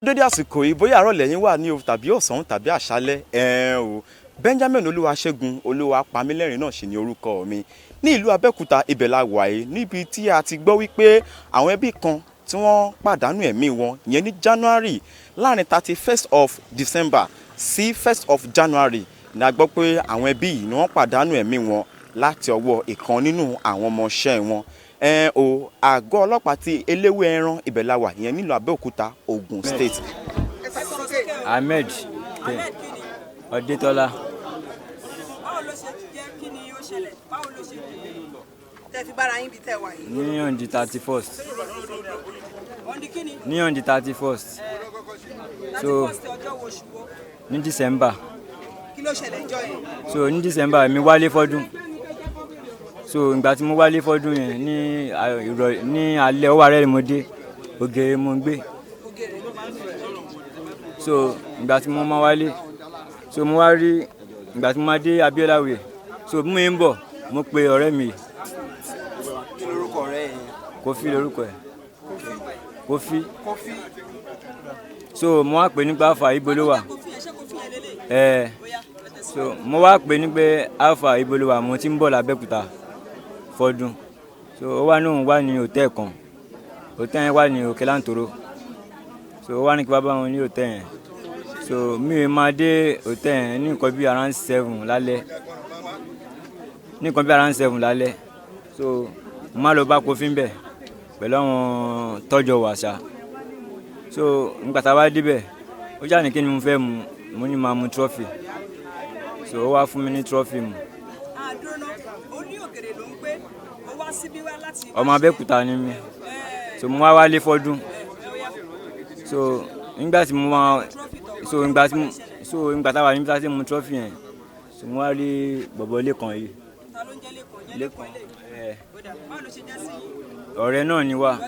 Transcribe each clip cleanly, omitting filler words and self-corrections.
dédé àsìkò yìí bóyá àárọ̀ lẹ́yìn wà ní o tàbí ọ̀sán tàbí àṣálẹ́ o Benjamin Olúwaṣẹ́gun Olúwapamílẹ́rìn náà sì ni orúkọ mi ní ìlú Abẹ́òkúta ibẹ̀ la wà yìí níbi tí a ti gbọ́ wípé àwọn ẹbí kan tí wọ́n pàdánù ẹ̀mí wọn ìyẹn ní January láàrin 31st of December sí 1st of January ní a gbọ́ pé àwọn ẹbí yìí ni wọ́n pàdánù ẹ̀mí wọn láti ọwọ́ ìkan nínú àwọn ọmọọṣẹ́ wọn àgọ́ ọlọ́pàá ti eléwé ẹran ibẹ̀ la wà ìyẹn nílùú Abẹ́òkúta Ogun State. Ahmed Ọdẹ́tọ́lá. Báwo ló ṣe jẹ́ kí ni ó ṣẹlẹ̀? Báwo ló ṣe tẹ́ fi bára yín bí tẹ́ wà yìí? Ní on the 31st. On the kíni? Ní on the 31st. So 31st ọjọ́ wo ṣùgbọ́n? ní December. Kí ló ṣẹlẹ̀ ìjọ yẹn? So ní December mi wálé fọ́dún. So ìgbà tí mo wálé fọ́dún yẹn ní alẹ́ ọwọ́ rẹ̀ mo dé Ògèrè mo ń gbé. So ìgbà tí mo máa wálé so mo wá rí ìgbà tí mo máa dé Abíọ́láwé so bí mo ń bọ̀ mo pe ọ̀rẹ́ mi. Kí lorúkọ ọ̀rẹ́ yẹn? Kofi lorúkọ ẹ̀. Kofi. So mo wá pè nípa Alpha ibo ló wà. So mo wá pè ní pé Alpha ibo ló wà mo ti ń bọ̀ l'Abẹ́òkúta fọ́dún. So ó wá ní òun wà ní hòtẹ́ẹ̀ kan. Hòtẹ́ẹ̀ yẹn wà ní Òkè Láǹtòrò. So ó wá ní kí bá bá wọn ní hòtẹ́ẹ̀ yẹn. So mi ò máa dé hòtẹ́ẹ̀ yẹn ní nǹkan bí around 7 lálẹ́. Ní nǹkan bí around 7 lálẹ́. So mo máa lọ bá Kofi ńbẹ̀ pẹ̀lú àwọn tọ́jọ wàṣà. So nígbà tá a wá débẹ̀ ó jà ní kí ni mo fẹ́ mu mo ní máa mu trophy. So ó wá fún mi ní trophy mu. Àdúró ó ní Ògèrè ló ń gbé ó wá síbí wá láti. Ọmọ Abẹ́òkúta ni mí. So mo wá wálé fọ́dún. So nígbà tí mo máa nígbà tá a wà níbi tá a ti mu trophy yẹn so mo wá rí bọ̀bọ̀ Lékan yìí. Ta ló ń jẹ́ Lékan? Yẹn Lékan ilé. Báwo ló ṣe jẹ́ sí yín? Ọ̀rẹ́ náà ni wá.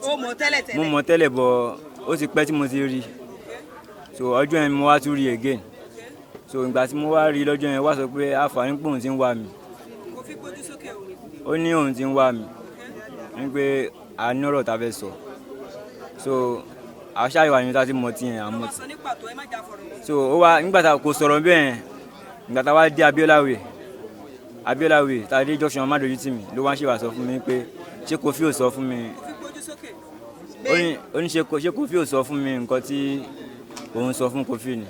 Ó mọ̀ tẹ́lẹ̀ tẹ́lẹ̀. Mo mọ̀ tẹ́lẹ̀ bọ̀ ó ti pẹ́ tí mo ti rí. So ọjọ́ yẹn mo wá tún rí again. So ìgbà tí mo wá rí lọ́jọ́ yẹn wá sọ pé àǹfààní pé òun ti ń wá mi. Kò fi gbójú sókè o. Ó ní òun ti ń wá mi. Ní pé a ní ọ̀rọ̀ tá a fẹ́ sọ. So àṣà ìwà ni tá a ti mọ̀ tí yẹn àmọ́ tí. So ó wá nígbà tá a kò sọ̀rọ̀ bẹ́ẹ̀ nígbà tá a wá dé Abíọ́láwé tá a dé junction Amadojutì mi ló wá ń ṣe wá sọ fún mi pé ṣé Kofi ò sọ fún mi. Ó ní ṣé Kofi ò sọ fún mi nǹkan tí òun sọ fún Kofi ni.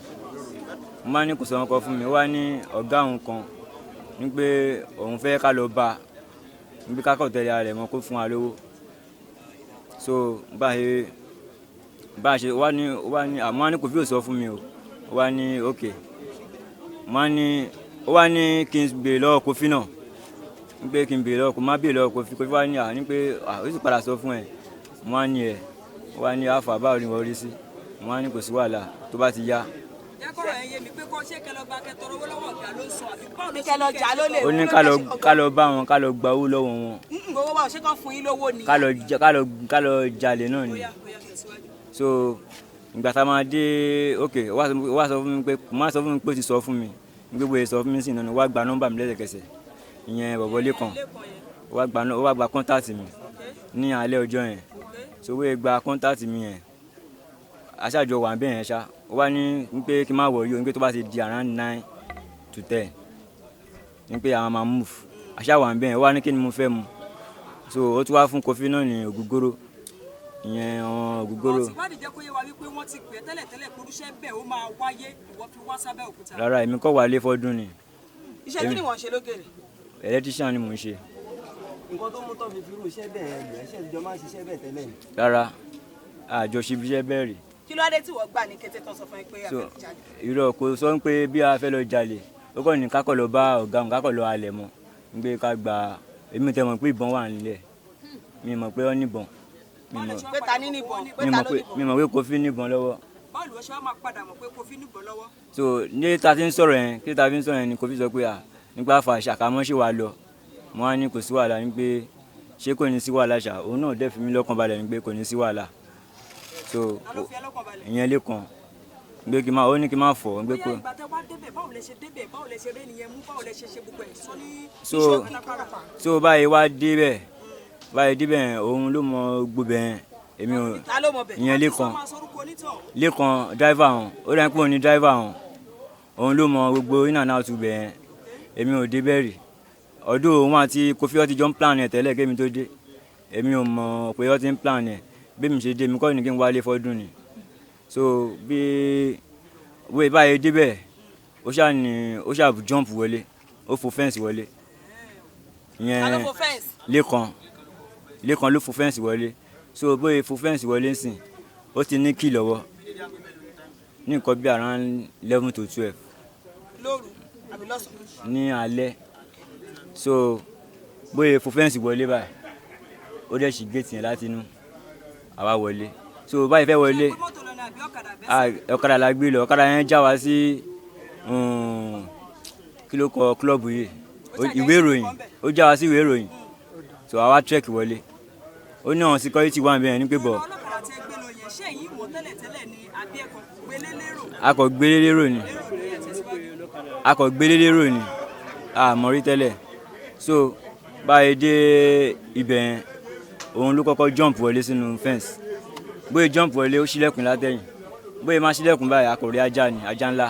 Mo máa ní kò sọ nǹkan fún mi ó wá ní ọ̀gá òun kan ní pé òun fẹ́ ká lọ bá níbi ká kọ̀ tẹ̀lé ara rẹ̀ mọ́ kó fún wa lówó. So bá a ṣe wá ní àmọ́ ní Kofi ò sọ fún mi o ó wá ní ok ó wá ní kí n béèrè lọ́wọ́ Kofi náà ní pé kí n béèrè lọ́wọ́ kó má béèrè lọ́wọ́ Kofi wá ní ní pé ó sì padà sọ fún ẹ mo wá ní ó wá ní Alpha báwo ni wọ́n rí sí mo wá ní kò sí wàhálà tó bá ti yá. Jákọ̀rọ̀ ẹ̀ yé mi pé kọ́ ṣé kẹlọ́ gba kẹtọrọ owó lọ́wọ́ ọ̀gá ló ń sọ àbí báwo ló ṣe kẹlọ́ jà ló lè. Ó ní ká lọ bá wọn ká lọ gba owó lọ́wọ́ wọn. Gbowó wa ò ṣe kàn fún yín lówó ni. ká lọ jalè náà ni. So ìgbà tá a máa dé ok wá sọ fún mi pé má sọ fún mi pé ó ti sọ fún mi gbogbo èso fún mi sí ìnáwó wá gba nọ́mbà mi lẹ́sẹ̀kẹsẹ̀ ìyẹn bọ̀bọ̀ Lékan ó wá gba kọ́ńtàtì mi ní alẹ́ ọjọ́ yẹn so wọ́n gba kọ́ńtàtì mi yẹn aṣáájú wà bẹ́ẹ̀ yẹn ṣá ó wá ní pé kí n má wọ̀ yìí o ní pé tó bá ti di around 9 to 10 ní pé àwọn máa move aṣáájú wà bẹ́ẹ̀ yẹn ó wá ní kí ni mo fẹ́ mu so ó tún wá fún Kofi náà ní ògógóró ìyẹn ògógóró. Wọ́n ti wádìí jẹ́ kó yé wa wípé wọ́n ti pè tẹ́lẹ̀tẹ́lẹ̀ pé irúṣẹ́ bẹ́ẹ̀ ó máa wáyé ìwọ fi wá s'Abẹ́òkúta. Rárá èmi kọ́ wálé fọ́dún ni. Iṣẹ́ kí ni wọ́n ṣe l'Ògèrè? Electrician ni mò ń ṣe. Nǹkan tó mú tó fi irú iṣẹ́ bẹ́ẹ̀ lò ẹ̀ṣẹ̀ ìjọ máa ń ṣiṣẹ́ bẹ́ẹ̀ tẹ́lẹ̀ ni. Rárá àjọṣe iṣẹ́ bẹ́ẹ̀ rí. Kí ló dé tí wọ́n gbà ní kété tó sọ fún ẹ pé a fẹ́ jalè? Irọ́ kò sọ pé bí a fẹ́ lọ jalè ó kàn ní kákọ̀ lọ bá ọ̀gá òun kákọ̀ lọ halẹ̀ mọ́ ń gbé ká gba èmi tẹ́ mọ̀ pé ìbọn wà nílẹ̀ mi mọ̀ pé ó níbọn pé ta ní níbọn mi mọ̀ pé Kofi níbọn lọ́wọ́. Báwo ló ṣe wá máa padà mọ̀ pé Kofi níbọn lọ́wọ́? So ní ta ti ń sọ̀rọ̀ yẹn kí ta fi ń sọ̀rọ̀ yẹn ni Kofi sọ pé nígbà fà ṣàkámọ́ ṣì wà lọ mo wá ní kò sí wàhálà ní pé ṣé kò ní sí wàhálà ṣá òun náà dẹ̀ fi mí lọ́kàn balẹ̀ ní pé kò ní sí wàhálà. So ìyẹn Lékan gbé kí n máa ó ní kí n máa fọ̀ gbé pé. Ìgbà tẹ wá débẹ̀ báwo lẹ ṣe débẹ̀ báwo lẹ ṣe rí nìyẹn mú báwo lẹ ṣe ṣe gbogbo ẹ̀ sọ ní so báyìí wá débẹ̀ òun ló mọ gbogbo yẹn èmi ò ta ló mọ̀ bẹ̀ ìyẹn Lékan máa sorúkọ onítàn Lékan driver hàn ó dẹ́n pé òun ní driver hàn òun ló mọ gbogbo in and out bẹ̀ yẹn èmi ò dé bẹ́ẹ̀ rí ọdún òun àti Kofi ọtí jọ ń plan ẹ̀ tẹ́lẹ̀ kémi tó dé èmi ò mọ̀ pé ọtí ń plan ẹ̀ bí mi ṣe dé mi kọ́ ni kí n wálé fọ́dún ni so bí wíwé báyìí débẹ̀ ó ṣáà jump wọlé ó fò fẹ́ǹsì wọlé ìyẹn Lékan ló fò fẹ́ǹsì wọlé so bóyá fò fẹ́ǹsì wọlé sìn ó ti ní kí lọ́wọ́ ní nǹkan bí around 11 to 12 lóru àbí lọ́sàn-án ní alẹ́ so bóyá fò fẹ́ǹsì wọlé báyìí ó dẹ̀ ṣí géètì yẹn láti inú àwa wọlé so báyìí fẹ́ wọlé ọ̀kadà la gbé lọ ọ̀kadà yẹn já wa sí kí ló kọ kílọ̀bù yìí ìwé ìròyìn ó já wa sí ìwé ìròyìn so àwa trek wọlé ó ní àwọn security wà níbẹ̀ ní pé bọ̀ a kò gbélé lérò ni a mọ̀ rí tẹ́lẹ̀ so báyìí dé ibẹ̀ yẹn òun ló kọ́kọ́ jump wọlé sínú fence bóyá jump wọlé ó ṣílẹ̀kùn látẹ̀yìn bóyá máa ṣílẹ̀kùn báyìí a kò rí ajá ni ajá ńlá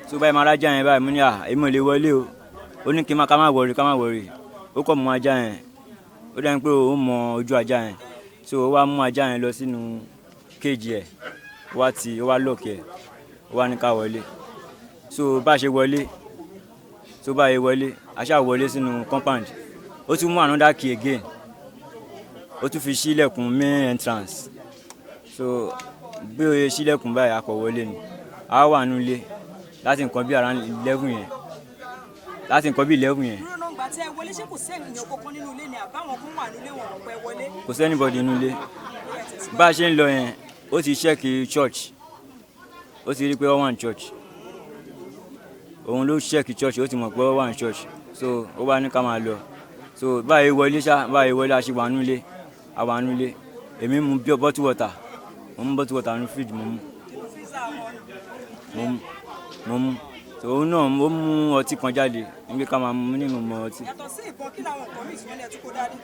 so báyìí máa rájá yẹn báyìí mo ní èmi ò lè wọlé o ó ní kí ká má wọrí ó kọ́ mú ajá yẹn ó dẹ́n pé ó mọ ojú ajá yẹn so ó wá mú ajá yẹn lọ sínú kéèjì ẹ̀ ó wá lọ́ọ̀kì ẹ̀ ó wá ní ká wọlé so bá a ṣe wọlé so báyìí wọlé a ṣáà wọlé sínú compound ó tún mú another key again ó tún fi ṣílẹ̀kùn main entrance so bí ó yẹ ṣílẹ̀kùn báyìí a kò wọlé ni a wà nulẹ̀ láti nǹkan bí around 11 yẹn dúró náà gbà tí ẹ wọlé ṣé kò sẹ́yìn kankan nínú ilé ni àbáwọn kan wà nílé wọn ọ̀pẹ wọlé. kò sẹ́nibọ̀dì nínú ilé bá a ṣe ń lọ yẹn ó ti ṣẹ́ẹ̀kì church ó ti rí pé ó wà ní church òun ló ṣẹ́ẹ̀kì church ó ti mọ̀ pé ó wà ní church so ó wá ní ká máa lọ so báyìí wọlé a ṣe wà nulẹ̀ èmi mú bí bottle water mo mú bottle water ní fridge mo mú so òun náà ó mú ọtí kan jáde níbi ká máa mú nínú mọ ọtí. yàtọ̀ sí ìbọn kí làwọn nǹkan mìíràn wọlé ẹ̀ tún kó dání.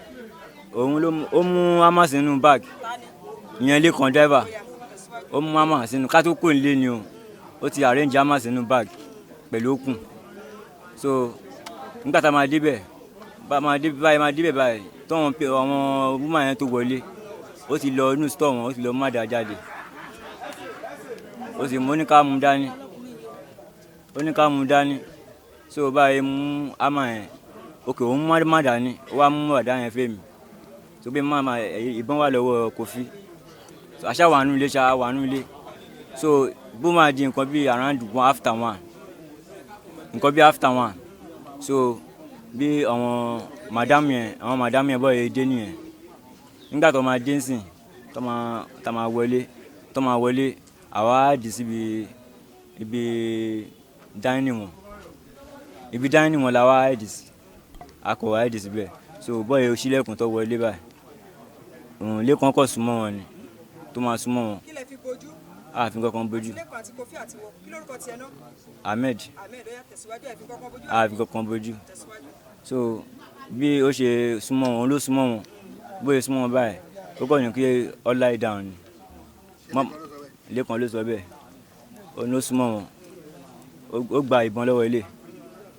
òun ó mú hammers nínú bag ìyẹn Lékan driver ó mú hammers sínú ká tó kó nílé ni o ó ti arrange hammers nínú bag pẹ̀lú okùn so nígbà tá a máa débẹ̀ báyìí tọ́wọ́n pe àwọn woman yẹn tó wọlé ó ti lọ inú store wọn ó ti lọ má dáa jáde ó sì mú ní ká mú dání so báyìí mú àmà yẹn òkè òun má dání ó wá mú ọ̀dà yẹn fèmí so bí mama ìbọn wà lọ́wọ́ Kofi so àṣà wà nù ilé so bó máa di nǹkan bí around 1:30 so bí àwọn madam yẹn bọ́ yẹn dé nìyẹn nígbà tó máa dé nsìn tó máa wọlé àwa dì síbi ibi dining wọn la wá dì sí akọ̀ wá dì síbẹ̀ so bọ́ yẹn ṣílẹ̀kùn tó wọlé báyìí Lékan kọ̀ súnmọ́ wọn ni tó máa súnmọ́ wọn. kí lẹ fi bojú. àfi kankan bojú. Lékan àti Kofi àti wọ kí lórúkọ tiẹ̀ náà. Ahmed. ó yá tẹ̀síwájú ẹ̀ fi kankan bojú. àfi kankan bojú. so bí ó ṣe súnmọ́ wọn ló súnmọ́ wọn bóyá súnmọ́ wọn báyìí ó kọ́ ní kí ó lie down ni Lékan ló sọ bẹ́ẹ̀ ó ló súnmọ́ wọn ó gba ìbọn lọ́wọ́ ilé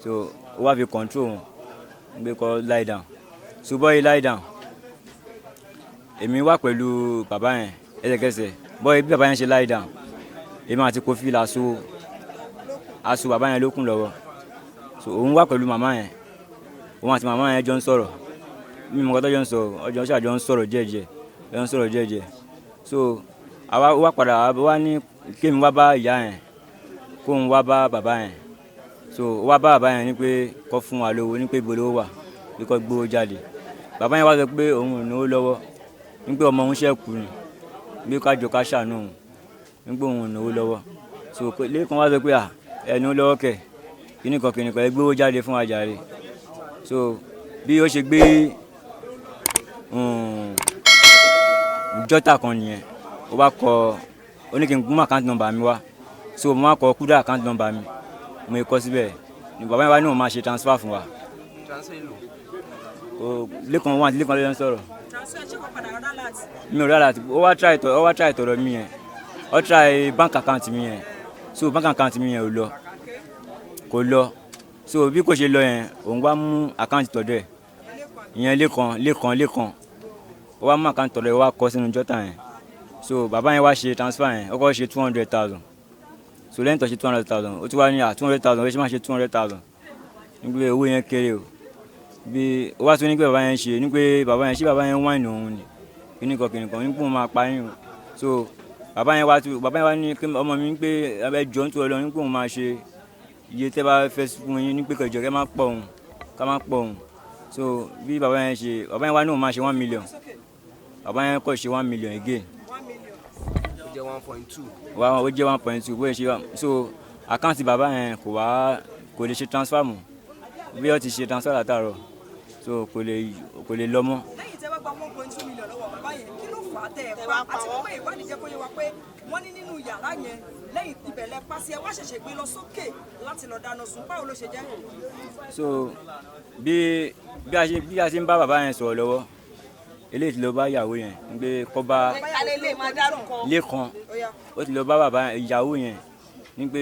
so ó wá fi control wọn gbé kọ́ lie down so bọ́yì lie down èmi wà pẹ̀lú bàbá yẹn ẹsẹ̀kẹsẹ̀ bọ́yì bí bàbá yẹn ṣe lie down èmi àti Kofi la aṣọ bàbá yẹn lókun lọ́wọ́ so òun wà pẹ̀lú màmá yẹn òun àti màmá yẹn jọ ń sọ̀rọ̀ mi mọ̀ kọ́tọ́ jọ ń sọ̀rọ̀ ọjọ́ ṣàjọ ń sọ̀rọ̀ jẹ́jẹ́ so àwa wá padà wá ní kémi wá bá ìyá yẹn kóun wá bá bàbá yẹn so wá bá bàbá yẹn ní pé kó fún wa lówó ní pé ibo lówó wà bí kò gbówó jáde bàbá yẹn wá sọ pé òun ò náwó lọ́wọ́ ní pé ọmọ òun ṣẹ́kù ni bí kájọ ká ṣàánú òun ní pé òun ò náwó lọ́wọ́ so Lékan wá sọ pé ẹnu lọ́wọ́ kẹ̀ kíníkan ẹ gbówó jáde fún wa jàre so bí ó ṣe gbé jọ́tà kan nìyẹn ó bá kọ ó ní kí n gún account number mi wá so mo máa kọ kúdà account number mi mo kọ síbẹ̀ ní bàbá yẹn wá ní òun máa ṣe transfer fún wa lẹ́kàn wọn àti lẹ́kàn ló ń sọ̀rọ̀. transfer ṣé kò padà rárá láti. mi ò rárá ó wá try tọ̀rọ̀ mi yẹn ó try bank account mi yẹn so bank account mi yẹn ò lọ kò lọ so bí kò ṣe lọ yẹn òun wá mú account tọ̀dọ̀ ẹ̀ ìyẹn lẹ́kàn ó wá mú account tọ̀dọ̀ ẹ̀ wá kọ sínú jọ́tà yẹn so bàbá yẹn wá ṣe transfer yẹn ó kọ́ ṣe 200,000 so lẹ́yìn tó ṣe 200,000 ó ti wá ní 200,000 ó ṣe máa ṣe 200,000 nígbà owó yẹn kéré o bí ó wá tún ní pé bàbá yẹn ṣe ní pé bàbá yẹn wáìnì òun ni kíníkan nípò máa pa yín o so bàbá yẹn wá ní pé ọmọ mi ní pé ẹjọ́ ń tó ọ lọ nípò máa ṣe iye tẹ́ bá fẹ́ fún yín ní pé kẹjọ ká má pọ̀ òun so bí bàbá yẹn wá ní òun máa ṣe 1 million bàbá yẹn kọ́ ṣe 1 million again. 1 million. ó jẹ́ 1.2. ó jẹ́ 1.2 bóyá ṣe so àkáǹtì bàbá yẹn kò lè ṣe transfer mọ́ bí ó ti ṣe transfer látàárọ̀ so kò lè lọ mọ́. lẹ́yìn tẹ́ wá gba 1.2 million lọ́wọ́ bàbá yẹn kí ló fà á tẹ́ ẹ pa àti pé ìwádìí jẹ́ kó yé wa pé wọ́n ní nínú yàrá yẹn lẹ́yìn ìbẹ̀lẹ̀ pàṣẹ wá ṣẹ̀ṣẹ̀ gbé lọ sókè láti lọ dáná sun báwo ló ṣe jẹ́. so bí a ṣe ń bá bàbá yẹn sọ̀rọ̀ lọ́wọ́ eléyìí ti lọ bá ìyàwó yẹn ń gbé kọ́ bá lẹ́kan ó ti lọ bá bàbá ìyàwó yẹn ní pé